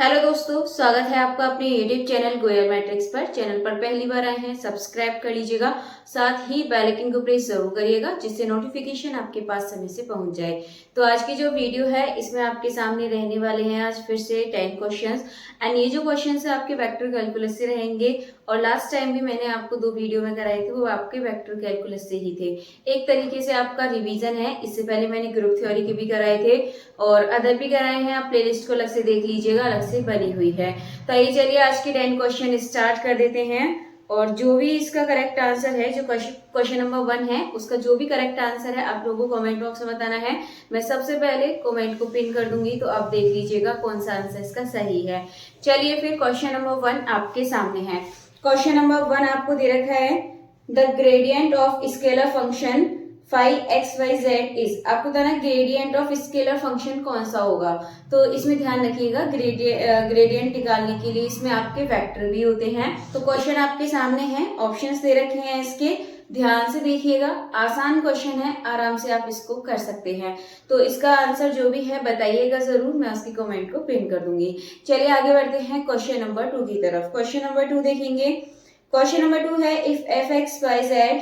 Hello दोस्तों, स्वागत है आपका अपने यूट्यूब चैनल गोयल मैट्रिक्स पर। चैनल पर पहली बार आए हैं, सब्सक्राइब कर लीजिएगा, साथ ही बेल आइकन को प्रेस जरूर करिएगा जिससे नोटिफिकेशन आपके पास समय से पहुंच जाए। तो आज की जो वीडियो है इसमें आपके सामने रहने वाले हैं आज फिर से 10 क्वेश्चंस एंड ये जो क्वेश्चंस है आपके वेक्टर कैलकुलस से रहेंगे। और लास्ट टाइम भी मैंने आपको 2 वीडियो में कराए थे, वो आपके वेक्टर कैलकुलस से ही थे। एक तरीके से आपका रिवीजन है। इससे पहले मैंने ग्रुप थ्योरी के भी कराए थे और अदर भी कराए हैं, आप प्लेलिस्ट को अलग से देख लीजिएगा, अलग से बनी हुई है। तो ये चलिए आज के 10 क्वेश्चन स्टार्ट कर देते हैं। और जो भी इसका करेक्ट आंसर है, जो क्वेश्चन नंबर 1 है, उसका जो भी करेक्ट आंसर है आप लोगों को कमेंट बॉक्स में बताना है। मैं सबसे पहले कमेंट को पिन कर दूंगी, तो आप देख लीजिएगा कौन सा आंसर इसका सही है। चलिए फिर क्वेश्चन नंबर 1 आपके सामने है। क्वेश्चन नंबर 1 आपको दे रखा है, the gradient of scalar function five x y z is. आपको बताना ग्रेडियंट ऑफ स्केलर फंक्शन कौन सा होगा। तो इसमें ध्यान रखिएगा, ग्रेडियंट निकालने के लिए इसमें आपके वेक्टर भी होते हैं। तो क्वेश्चन आपके सामने है, ऑप्शंस दे रखे हैं इसके, ध्यान से देखिएगा। आसान क्वेश्चन है, आराम से आप इसको कर सकते हैं। तो इसका आंसर जो भी है बताइएगा जरूर, मैं उसकी कमेंट को पिन कर दूंगी। चलिए आगे बढ़ते हैं क्वेश्चन नंबर 2 की तरफ। क्वेश्चन नंबर 2 देखेंगे। क्वेश्चन नंबर 2 है, if f x y z,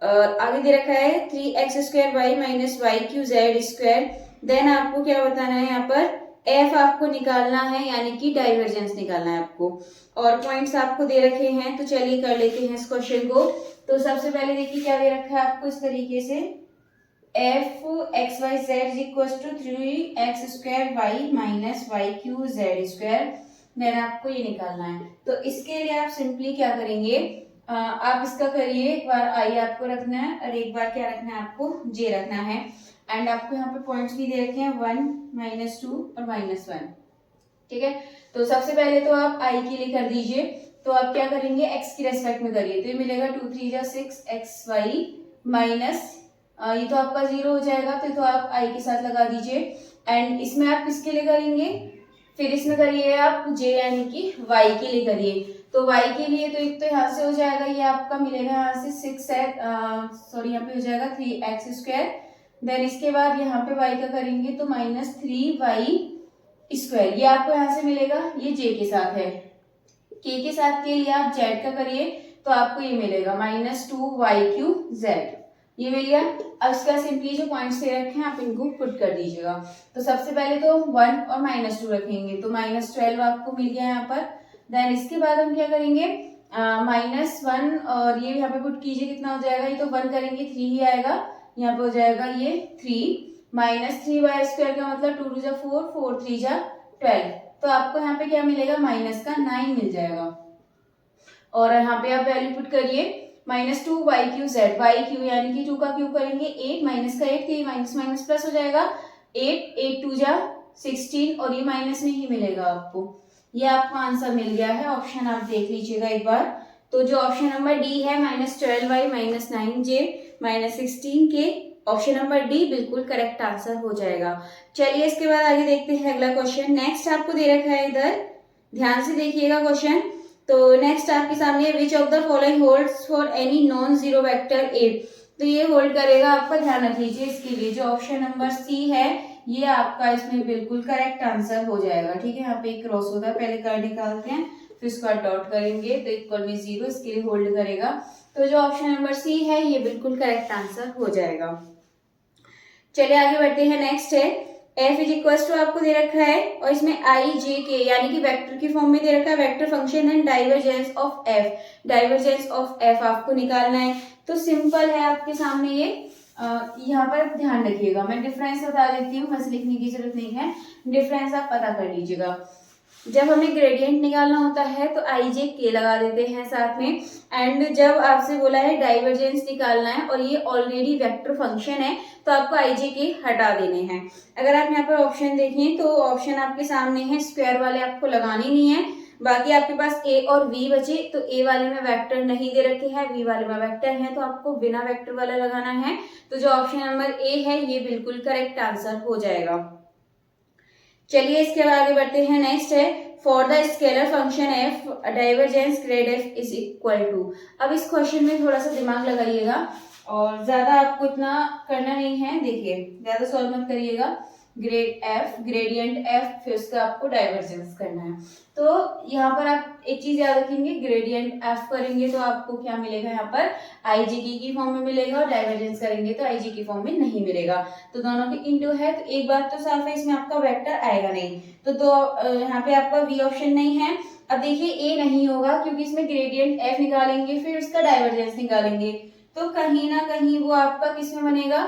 आगे दे रखा है 3x² y minus y q z square, then आपको क्या बताना है, यहाँ पर एफ आपको निकालना है, यानी कि डाइवर्जेंस निकालना है आपको। और पॉइंट्स आपको दे रखे हैं, तो चलिए कर लेते हैं इस क्वेश्चन को। तो सबसे पहले देखिए क्या दे रखा है आपको इस तरीके से, f x y z equal to 3x² y minus y q z square, then आपको ये निकालना है। तो इसके लिए आप सिंपली क्या करेंगे, आप इसका करिए, एक बार आई आपको रखना है और एक बार क्या रखना है, आपको जे रखना है। एंड आपको यहाँ पे पॉइंट्स भी दे रखे हैं 1, -2 और -1। ठीक है, तो सबसे पहले तो आप आई के लिए कर दीजिए। तो आप क्या करेंगे, एक्स की रेस्पेक्ट में करिए, तो ये मिलेगा 2 3 जा 6 एक्स वाई माइनस, ये तो आपका 0 हो जाएगा, तो आप आई के साथ लगा दीजिए। एंड इसमें आप किसके लिए करेंगे, फिर इसमें करिए आप जे यानी कि y के लिए करिए। तो y के लिए तो एक तो यहाँ से हो जाएगा, ये आपका मिलेगा यहाँ से 6 यहाँ पे हो जाएगा 3x²। देन इसके बाद यहाँ पे y का करेंगे तो -3y², ये आपको यहाँ से मिलेगा, ये j के साथ है। k के साथ के लिए आप z का करिए तो आपको ये मिलेगा -2y3z, ये मिल गया। अब इसका सिंपली जो पॉइंट्स दे रखे हैं आप इनको पुट कर दीजिएगा। तो सबसे पहले तो 1 और -2 रखेंगे, तो -12 आपको मिल गया यहाँ पर। देन इसके बाद हम क्या करेंगे, -1 और ये यहाँ पे पुट कीजिए, कितना हो जाएगा, ये तो 1 करेंगे 3 ही आएगा, यहाँ पे हो जाएगा ये 3 -3y² का मतलब 2 2 जा 4 4 3 जा 12, तो आपको यहाँ पे क्या मिलेगा, माइनस का 9 मिल जाएगा। और यहाँ पे आप वैल्यू पुट करिए, -2y3z, y3 यानी कि 2 का क्यूब करेंगे 8 माइनस का 8, ये माइनस माइनस प्लस हो जाएगा, 8 8 2 जा 16 और ये माइनस में ही मिलेगा आपको। ये आपको आंसर मिल गया है, ऑप्शन आप देख लीजिएगा एक बार। तो जो ऑप्शन नंबर डी है, -12y -9j -16 के, ऑप्शन नंबर डी बिल्कुल करेक्ट आंसर हो जाएगा। चलिए इसके बाद आगे देखते हैं अगला क्वेश्चन। नेक्स्ट आपको दे रखा है, इधर ध्यान से देखिएगा क्वेश्चन। तो नेक्स्ट आपके सामने, which of the following holds for any non zero vector 8, तो ये होल्ड करेगा, आपका ध्यान रख लीजिए। इसके लिए जो ऑप्शन नंबर सी है, ये आपका इसमें बिल्कुल करेक्ट आंसर हो जाएगा। ठीक है, यहाँ पे एक क्रॉस होता है, पहले कर निकालते हैं फिर इसका डॉट करेंगे, तो इक्वल में 0, इसके लिए होल्ड करेगा। तो जो ऑप्शन नंबर सी है ये बिल्कुल करेक्ट आंसर हो जाएगा। चलिए आगे बढ़ते हैं। नेक्स्ट है, f इज इक्वल टू आपको दे रखा है और इसमें आई जे के यानी कि वेक्टर की फॉर्म में दे रखा है, vector function and divergence of f, divergence of f आपको निकालना है। तो सिंपल है आपके सामने ये, यहाँ पर ध्यान रखिएगा, मैं डिफरेंस बता देती हूँ, बस लिखने की जरूरत नहीं है, डिफरेंस आप पता कर लीजिएगा। जब हमें ग्रेडियंट निकालना होता है तो आई जे के लगा देते हैं साथ में, एंड जब आपसे बोला है डाइवर्जेंस निकालना है और ये ऑलरेडी वेक्टर फंक्शन है तो आपको आई जे के हटा देने हैं। अगर आप यहाँ पर ऑप्शन देखें तो ऑप्शन आपके सामने है, स्क्वायर वाले आपको लगाने नहीं है, बाकी आपके पास ए और वी बचे। तो ए वाले में वेक्टर नहीं दे रखे हैं, वी वाले में वेक्टर है, तो आपको बिना वेक्टर वाला लगाना है। तो जो ऑप्शन नंबर ए है ये बिल्कुल करेक्ट आंसर हो जाएगा। चलिए इसके बाद आगे बढ़ते हैं। नेक्स्ट है, for the scalar function f divergence grad f is equal to. अब इस क्वेश्चन में थोड़ा सा दिमाग लगाइएगा और ज्यादा आपको इतना करना नहीं है, देखिए ज्यादा सॉल्व मत करिएगा। ग्रेडियंट एफ, फिर उसका आपको डाइवर्जेंस करना है। तो यहाँ पर आप एक चीज याद रखेंगे, ग्रेडियंट एफ करेंगे तो आपको क्या मिलेगा, यहाँ पर आईजीकी की फॉर्म में मिलेगा, और डाइवर्जेंस करेंगे तो आईजी की फॉर्म में नहीं मिलेगा। तो दोनों के इनटू है, तो एक बात तो साफ है, इसमें आपका वेक्टर आएगा नहीं, तो दो यहाँ पे आपका वी ऑप्शन नहीं है। अब देखिए ए नहीं होगा क्योंकि इसमें ग्रेडियंट एफ निकालेंगे फिर उसका डाइवर्जेंस निकालेंगे, तो कहीं ना कहीं वो आपका किस में बनेगा,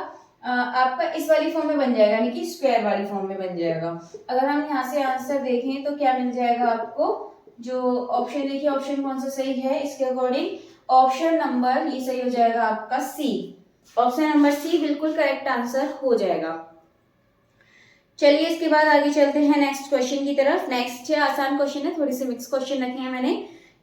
आपका इस वाली फॉर्म में बन जाएगा, यानी कि स्क्वायर वाली फॉर्म में बन जाएगा। अगर हम यहाँ से आंसर देखें तो क्या मिल जाएगा आपको, जो ऑप्शन देखिए ऑप्शन कौन सा सही है इसके अकॉर्डिंग, ऑप्शन नंबर ये सही हो जाएगा आपका सी, ऑप्शन नंबर सी बिल्कुल करेक्ट आंसर हो जाएगा। चलिए इसके बाद आगे चलते हैं नेक्स्ट क्वेश्चन की तरफ। नेक्स्ट है आसान क्वेश्चन है, थोड़ी सी मिक्स क्वेश्चन रखे हैं मैंने।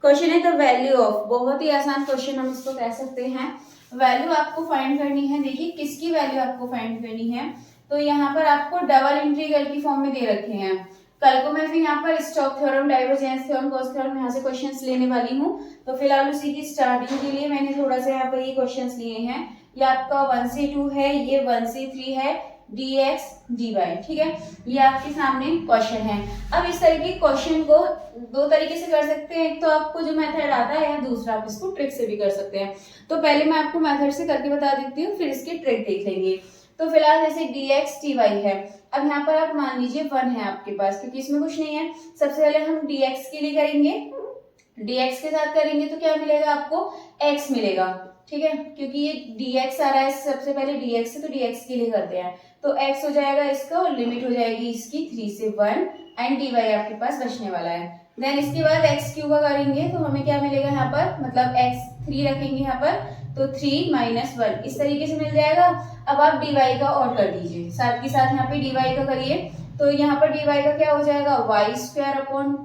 क्वेश्चन है द वैल्यू ऑफ, बहुत ही आसान क्वेश्चन हम इसको कह सकते हैं। वैल्यू आपको फाइंड करनी है, देखिए किसकी वैल्यू आपको फाइंड करनी है, तो यहाँ पर आपको डबल इंटीग्रल की फॉर्म में दे रखे हैं। कल को मैं फिर यहाँ पर Stokes theorem, divergence theorem, Gauss theorem यहाँ से क्वेश्चंस लेने वाली हूँ। तो फिलहाल उसी की स्टार्टिंग के लिए मैंने थोड़ा सा यहाँ पर ये क्वेश्चंस लिए हैं। ये आपका 1 से 2 है, ये 1 से 3 है, dx dy, ठीक है, ये आपके सामने क्वेश्चन है। अब इस तरह के क्वेश्चन को दो तरीके से कर सकते हैं, एक तो आपको जो मेथड आता है, या दूसरा आप इसको ट्रिक से भी कर सकते हैं। तो पहले मैं आपको मेथड से करके बता देती हूँ, फिर इसकी ट्रिक देख लेंगे। तो फिलहाल जैसे dx dy है, अब यहाँ पर आप मान लीजिए 1 है आपके पास, क्योंकि इसमें कुछ नहीं है। सबसे पहले हम dx के लिए करेंगे, dx के साथ करेंगे तो क्या मिलेगा आपको, x मिलेगा, ठीक है, क्योंकि ये dx आ रहा है, सबसे पहले dx है तो dx के लिए करते हैं, तो x हो जाएगा इसका, और लिमिट हो जाएगी इसकी 3 से 1, एंड dy आपके पास बचने वाला है। देन इसके बाद x क्यू का करेंगे तो हमें क्या मिलेगा यहाँ पर, मतलब x 3 रखेंगे यहाँ पर, तो 3 - 1 इस तरीके से मिल जाएगा। अब आप dy का और कर दीजिए, साथ के साथ यहाँ पे dy का करिए, तो यहाँ पर dy का क्या हो जाएगा, वाई स्क्वायर अपॉन,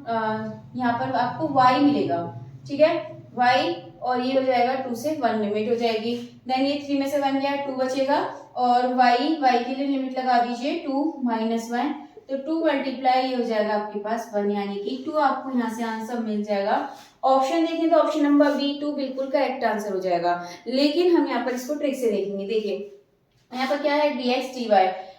यहाँ पर आपको y मिलेगा, ठीक है, y, और ये हो जाएगा 2 से 1 लिमिट हो जाएगी। देन ये 3 में से 1 गया, 2 बचेगा, और y के लिए लिमिट लगा दीजिए 2 - 1, तो 2 मल्टीप्लाई हो जाएगा आपके पास 1, यानी कि 2 आपको यहाँ से आंसर मिल जाएगा। ऑप्शन देखें तो ऑप्शन नंबर बी 2 बिल्कुल करेक्ट आंसर हो जाएगा। लेकिन हम यहाँ पर इसको ट्रिक से देखेंगे। देखिए यहाँ पर क्या है, dx dy,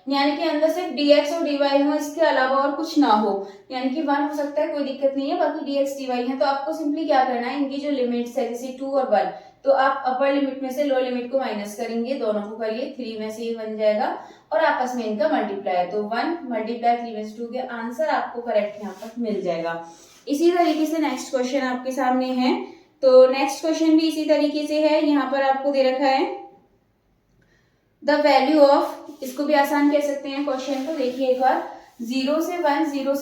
यानी कि अंदर सिर्फ dx और dy हो, इसके अलावा और कुछ ना हो, यानी कि 1 हो सकता है, कोई दिक्कत नहीं है, बाकी dx dy है। तो आपको सिंपली क्या करना है, इनकी जो लिमिट्स है जैसे 2 और 1, तो आप अपर लिमिट में से लोअर लिमिट को माइनस करेंगे, दोनों को करिए, 3 में से ये बन जाएगा, और आपस में इनका मल्टीप्लाई, तो 1 × 3 में से 2 के आंसर आपको करेक्ट यहाँ पर मिल जाएगा। इसी तरीके से नेक्स्ट क्वेश्चन आपके सामने है, तो नेक्स्ट क्वेश्चन भी इसी तरीके से है। यहाँ पर आपको दे रखा है द वैल्यू ऑफ, इसको भी आसान कह सकते हैं क्वेश्चन को। देखिए एक बार, 0 से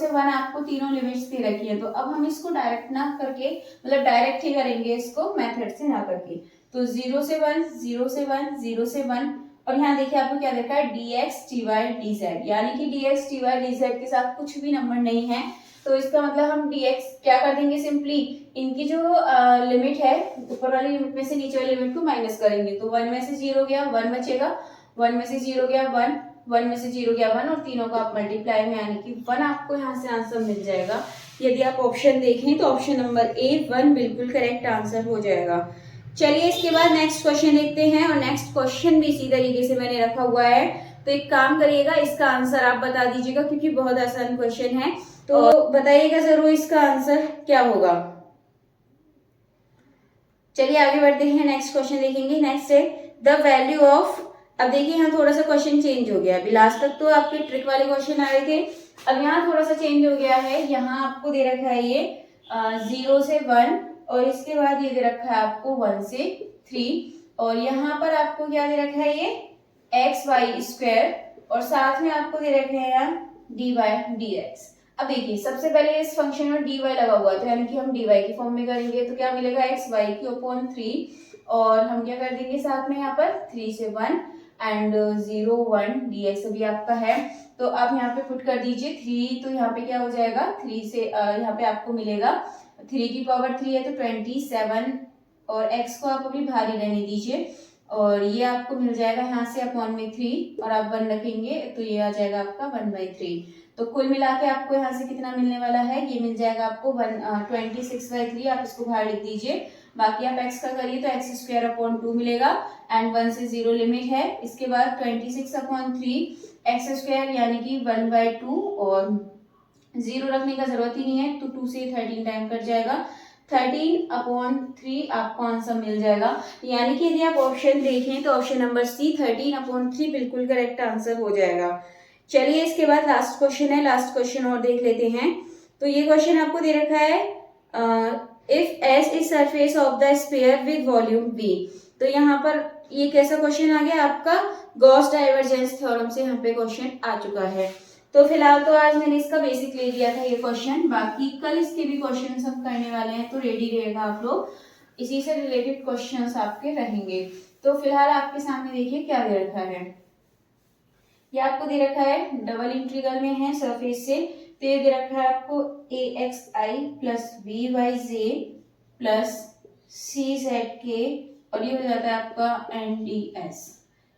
1 आपको तीनों लिमिट्स दे रखी है, तो अब हम इसको डायरेक्ट ना करके, मतलब डायरेक्ट ही करेंगे इसको, मेथड से ना करके। तो 0 से 1, 0 से 1, 0 से 1, और यहाँ देखिए आपको क्या देखा है, dx dy dz, यानी कि dx dy dz के साथ कुछ भी नंबर नहीं है, तो इसका मतलब हम dx क्या कर देंगे, सिंपली इनकी जो लिमिट है, ऊपर वाली लिमिट में से नीचे वाली लिमिट को माइनस करेंगे, तो 1 में से 0 गया 1 बचेगा, 1 में से 0 गया 1, 1 में से 0 गया 1, और तीनों का आप मल्टीप्लाई में, यानी कि 1 आपको यहाँ से आंसर मिल जाएगा। यदि आप ऑप्शन देखें तो ऑप्शन नंबर ए 1 बिल्कुल करेक्ट आंसर हो जाएगा। चलिए इसके बाद नेक्स्ट क्वेश्चन देखते हैं, और नेक्स्ट क्वेश्चन भी इसी तरीके से मैंने रखा हुआ है। तो एक काम करिएगा, इसका आंसर आप बता दीजिएगा, क्योंकि बहुत आसान क्वेश्चन है, तो बताइएगा जरूर इसका आंसर क्या होगा। चलिए आगे बढ़ते हैं, नेक्स्ट क्वेश्चन देखेंगे। नेक्स्ट है द वैल्यू ऑफ, अब देखिए यहाँ थोड़ा सा क्वेश्चन चेंज हो गया। अभी लास्ट तक तो आपके ट्रिक वाले क्वेश्चन आ रहे थे, अब यहाँ थोड़ा सा चेंज हो गया है। यहाँ आपको दे रखा है ये 0 से 1, और इसके बाद ये दे रखा है आपको 1 से 3, और यहाँ पर आपको क्या दे रखा है, ये xy स्क्वायर, और साथ में आपको दे रखे हैं यहाँ dy dx। अब देखिए सबसे पहले इस फंक्शन में dy लगा हुआ है, तो यानी कि हम dy की फॉर्म में करेंगे, तो क्या मिलेगा, xy/3, और हम क्या कर देंगे साथ में यहाँ पर 3 से 1 एंड 0 1 dx अभी आपका है, तो आप यहाँ पे पुट कर दीजिए 3, तो यहाँ पे क्या हो जाएगा, 3 से यहाँ पे आपको मिलेगा 3 की पावर 3 है तो 27, और x को आप अभी भारी रहने दीजिए, और ये आपको मिल जाएगा यहाँ से अपॉन में 3, और आप 1 रखेंगे तो ये आ जाएगा आपका 1/3। तो कुल मिला के आपको यहाँ से कितना मिलने वाला है, ये मिल जाएगा आपको 26/3, आप इसको बाहर लिख दीजिए। बाकी आप x का करिए तो x² अपॉन 2 मिलेगा, एंड 1 से 0 लिमिट है। इसके बाद 26/3, एक्स स्क्वायर यानी कि 1/2 और 0 रखने का जरूरत ही नहीं है, तो 2 से 13 टाइम कट जाएगा, 13/3 आपको आंसर मिल जाएगा। यानी कि यदि आप ऑप्शन देखें तो ऑप्शन नंबर सी 13/3 बिल्कुल करेक्ट आंसर हो जाएगा। चलिए इसके बाद लास्ट क्वेश्चन है, लास्ट क्वेश्चन और देख लेते हैं। तो ये क्वेश्चन आपको दे रखा है if S is surface of the sphere with volume we. तो यहाँ पर ये कैसा क्वेश्चन आ गया आपका, गॉस डाइवर्जेंस थ्योरम से यहाँ पे क्वेश्चन आ चुका है। तो फिलहाल तो आज मैंने इसका बेसिक ले लिया था ये क्वेश्चन, बाकी कल इसके भी क्वेश्चन हम करने वाले हैं, तो रेडी रहेगा आप लोग, इसी से रिलेटेड क्वेश्चंस आपके रहेंगे। तो फिलहाल आपके सामने देखिए क्या दे रखा है, ये आपको दे रखा है डबल इंटीग्रल में है सरफेस से, तो ये दे रखा है आपको AXI plus BYJ plus CZK और ये हो जाता है आपका NDS।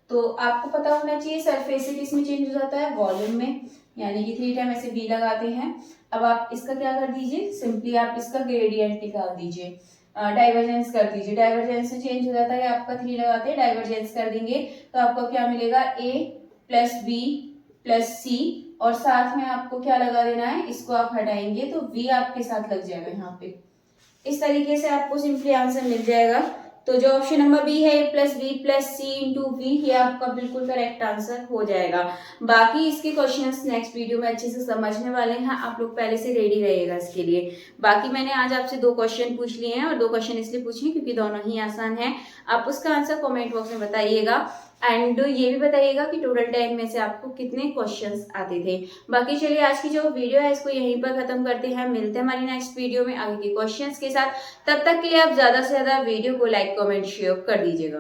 तो आपको पता होना चाहिए सरफेस से किस में चेंज हो जाता है, वॉल्यूम में, यानी कि 3 टाइम ऐसे B लगाते हैं। अब आप इसका क्या कर दीजिए, सिंपली आप इसका ग्रेडियंट निकाल दीजिए, डाइवर्जेंस कर दीजिए, डाइवर्जेंस से चेंज हो जाता है, आपका 3 लगाते हैं, डाइवर्जेंस कर देंगे तो आपको क्या मिलेगा, A plus B plus C और साथ में आपको क्या लगा देना है, इसको आप हटाएंगे तो V आपके साथ लग जाएगा यहाँ पे। इस तरीके से आपको सिंपली आंसर मिल जाएगा। तो जो ऑप्शन नंबर बी है A plus B plus C into v, ये आपका बिल्कुल करेक्ट आंसर हो जाएगा। बाकी इसके क्वेश्चंस नेक्स्ट वीडियो में अच्छे से समझने वाले हैं, आप लोग पहले से रेडी रहिएगा इसके लिए। बाकी मैंने आज आपसे 2 क्वेश्चन पूछ लिए हैं और 2 क्वेश्चन इसलिए पूछे हैं क्योंकि दोनों ही आसान हैं। आप उसका आंसर कॉमेंट बॉक्स में बताइएगा एंड ये भी बताइएगा कि टोटल 10 में से आपको कितने क्वेश्चंस आते थे। बाकी चलिए आज की जो वीडियो है इसको यहीं पर खत्म करते हैं, मिलते हैं हमारी नेक्स्ट वीडियो में आगे के क्वेश्चंस के साथ। तब तक के लिए आप ज्यादा से ज्यादा वीडियो को लाइक कमेंट शेयर कर दीजिएगा।